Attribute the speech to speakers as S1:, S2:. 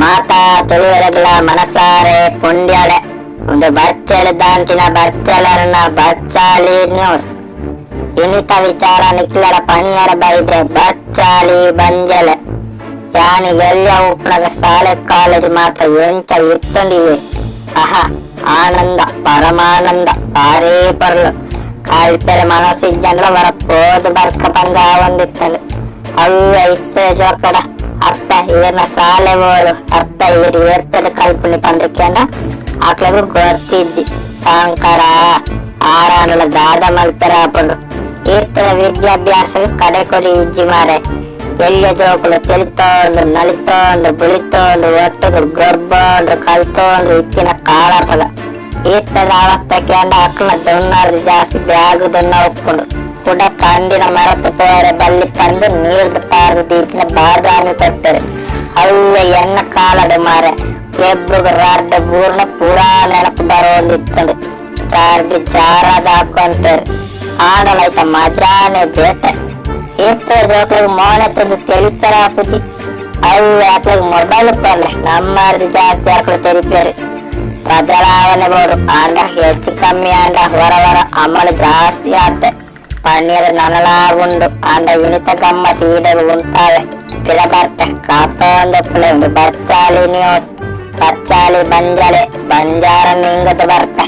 S1: ಮಾತಾ ತುಳುವೆರಗಲ ಮನಸಾರೆ ಪುಂಡ್ಯಳೆ ಒಂದು ಬಚ್ಚಳೆ ದಾಂಟಿನ ಬಚ್ಚಳರನ್ನ ಬಚ್ಚಾಲಿ ನ್ಯೂಸ್. ಇನಿತ ವಿಚಾರ ನಿಕ್ಲರ ಪಣಿಯರ ಬೈದ್ರೆ ಬಚ್ಚಾಲಿ ಬಂಜಲೆ ಯಾನಿ ಎಲ್ಲಿಯ ಉಪ್ಪನಗ ಶಾಲೆ ಕಾಲೇಜ್ ಮಾತ್ರ ಎಂತ ಇತ್ತಂದಿವೆ. ಆಹಾ ಆನಂದ ಪರಮಾನಂದ ಬಾರೇ ಪರ್ಲು ಕಾಲ್ಪೆರೆ ಮನಸ್ಸಿದ್ದಂದ್ರ ವರಪ್ಪೋದು ಬರ್ಕ ಬಂದ ಒಂದಿತ್ತಂದು ಅವ್ವ ಇತ್ತೆ ಜೋಕಡ ಅಪ್ಪ ಇವನ ಶಾಲೆ ಓಡು ಅಪ್ಪ ಇವರು ಏರ್ತದ ಕಲ್ಪನೆ ಪಂದ್ರಕ್ಕೆಂಡ ಆಕ್ಳಗೂ ಗೊತ್ತಿದ್ದಿ ಸಾಂಕಾರ ಆರಾಣಲ ದಾದ ಮಲ್ಪೆರ ಹಾಕೊಂಡು ಇರ್ತದ ವಿದ್ಯಾಭ್ಯಾಸ ಕಡೆ ಕೊಡಿ ಇಜ್ಜಿ ಮಾರೆ ಎಲ್ಲಿಯ ಜೋಕುಲು ತಿಳಿತೋಂಡು ನಳಿತೋಂಡು ಬಿಳಿತೋಂಡು ಒಟ್ಟುಗಳು ಗೊರ್ಬೋಂಡು ಕಲ್ತೋಂಡು ಇತ್ತಿನ ಕಾಳಪದ ಇತ್ತದ ಅವಸ್ಥಕ್ಕೆ ಅಂಡ ಅಕ್ಕನ ದೊಣ್ಣಾರ್ದು ಜಾಸ್ತಿ ಬ್ಯಾಗು ದೊಣ್ಣ ಒಪ್ಕೊಂಡು ಕೂಡ ಕಂಡಿನ ಮರತ್ತು ಪೋರೆ ಬಲ್ಲಿ ತಂದು ನೀರ್ದು ಪಾರ್ದು ದೀತಿನ ಬಾದಾಮಿ ಕೊಟ್ಟರು ಅವ್ವ ಎಣ್ಣ ಕಾಲಡು ಮಾರೆ ಎಬ್ರುಗ ರಾಡ್ಡ ಬೂರ್ಣ ಪೂರಾ ನೆನಪು ಬರೋದಿತ್ತಂಡು ಚಾರ್ಬಿ ಚಾರದ ಹಾಕೊಂತಾರೆ ಆಡಲೈತ ಮಜಾನೆ ಬೇಟೆ ಇತ್ತ ಜೋಕ್ಳಿಗೆ ಮೋನೆ ತಂದು ತೆಲಿಪರ ಹಾಕುತ್ತಿ ಅವು ಆಕ್ಳಿಗೆ ಮೊಬೈಲ್ ಕೊಡ್ಲೆ ನಮ್ಮಾರ್ದು ಜಾಸ್ತಿ ಆಕಳು ತೆಲಿಪೇರಿ ಬದಲಾವಣೆ ಬೋಡು ಆಂಡ ಹೆಚ್ಚು ಕಮ್ಮಿ ಆಂಡ ಹೊರ ಹೊರ ಅಮಲು ಜಾಸ್ತಿ ಆತೆ ಪನ್ನೀರ್ ನನಲಾಗುಂಡು ಆಂಡ ಇನಿತ ಗಮ್ಮತ್ ಈಡಲು ಉಂಟಾವೆ ಪಿಳಬರ್ತೆ ಕಾಪೊಂದೊಪ್ಪಲೆ ಉಂಡು ಬಚ್ಚಾಲಿ ನ್ಯೂಸ್ ಬಚ್ಚಾಲಿ ಬಂಜಳೆ ಬಂಜಾರ ನಿಂಗದ ಬರ್ತೆ.